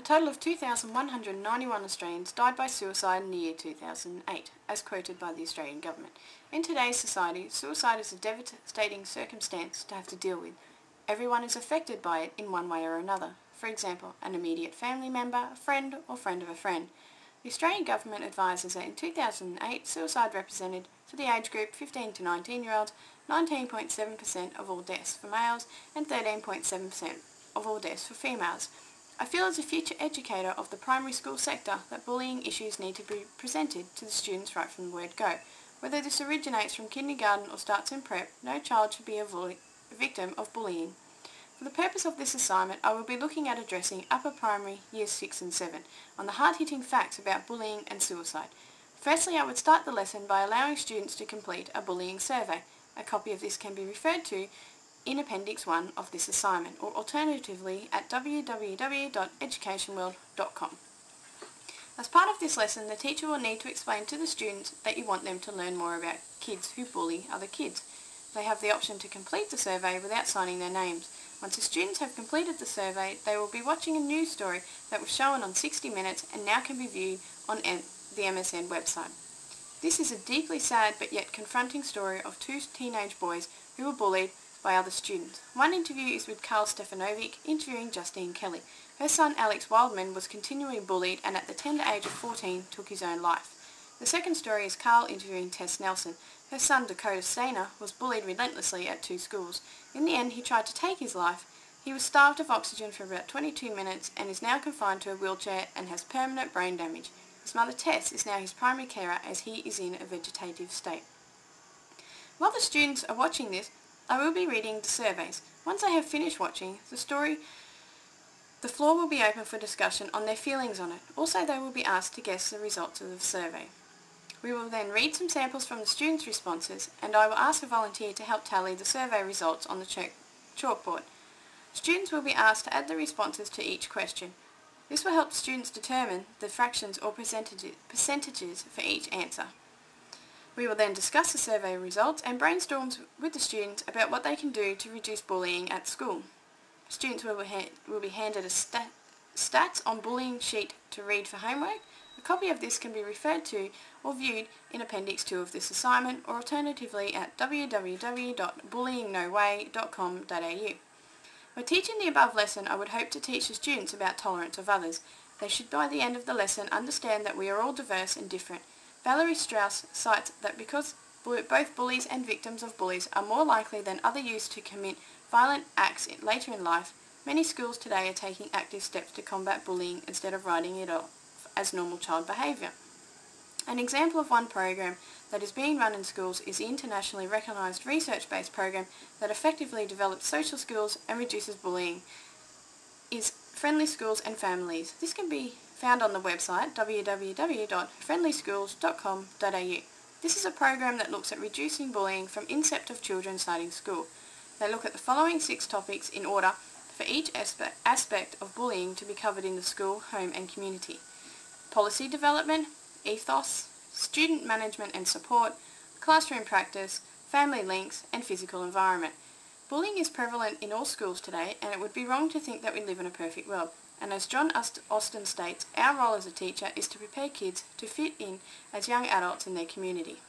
total of 2,191 Australians died by suicide in the year 2008, as quoted by the Australian government. In today's society, suicide is a devastating circumstance to have to deal with. Everyone is affected by it in one way or another. For example, an immediate family member, a friend, or friend of a friend. The Australian government advises that in 2008, suicide represented, for the age group 15 to 19-year-olds, 19.7% of all deaths for males and 13.7% of all deaths for females. I feel as a future educator of the primary school sector that bullying issues need to be presented to the students right from the word go. Whether this originates from kindergarten or starts in prep, no child should be a victim of bullying. For the purpose of this assignment, I will be looking at addressing upper primary years 6 and 7 on the hard-hitting facts about bullying and suicide. Firstly, I would start the lesson by allowing students to complete a bullying survey. A copy of this can be referred to in Appendix 1 of this assignment, or alternatively at www.educationworld.com. As part of this lesson, the teacher will need to explain to the students that you want them to learn more about kids who bully other kids. They have the option to complete the survey without signing their names. Once the students have completed the survey, they will be watching a news story that was shown on 60 Minutes and now can be viewed on the MSN website. This is a deeply sad but yet confronting story of two teenage boys who were bullied by other students. One interview is with Carl Stefanovic interviewing Justine Kelly. Her son Alex Wildman was continually bullied and at the tender age of 14 took his own life. The second story is Carl interviewing Tess Nelson. Her son Dakota Stainer was bullied relentlessly at two schools. In the end, he tried to take his life. He was starved of oxygen for about 22 minutes and is now confined to a wheelchair and has permanent brain damage. His mother Tess is now his primary carer as he is in a vegetative state. While the students are watching this, I will be reading the surveys. Once I have finished watching the story, the floor will be open for discussion on their feelings on it. Also, they will be asked to guess the results of the survey. We will then read some samples from the students' responses, and I will ask a volunteer to help tally the survey results on the chalkboard. Students will be asked to add the responses to each question. This will help students determine the fractions or percentages for each answer. We will then discuss the survey results and brainstorm with the students about what they can do to reduce bullying at school. Students will be handed a stats on bullying sheet to read for homework. A copy of this can be referred to or viewed in Appendix 2 of this assignment, or alternatively at www.bullyingnoway.com.au. By teaching the above lesson, I would hope to teach the students about tolerance of others. They should by the end of the lesson understand that we are all diverse and different. Valerie Strauss cites that because both bullies and victims of bullies are more likely than other youths to commit violent acts later in life, many schools today are taking active steps to combat bullying instead of writing it off as normal child behaviour. An example of one program that is being run in schools is the internationally recognised research-based program that effectively develops social skills and reduces bullying, is Friendly Schools and Families. This can be found on the website www.friendlyschools.com.au. This is a program that looks at reducing bullying from incept of children starting school. They look at the following 6 topics in order for each aspect of bullying to be covered in the school, home and community. Policy development, ethos, student management and support, classroom practice, family links and physical environment. Bullying is prevalent in all schools today, and it would be wrong to think that we live in a perfect world. And as John Austin states, our role as a teacher is to prepare kids to fit in as young adults in their community.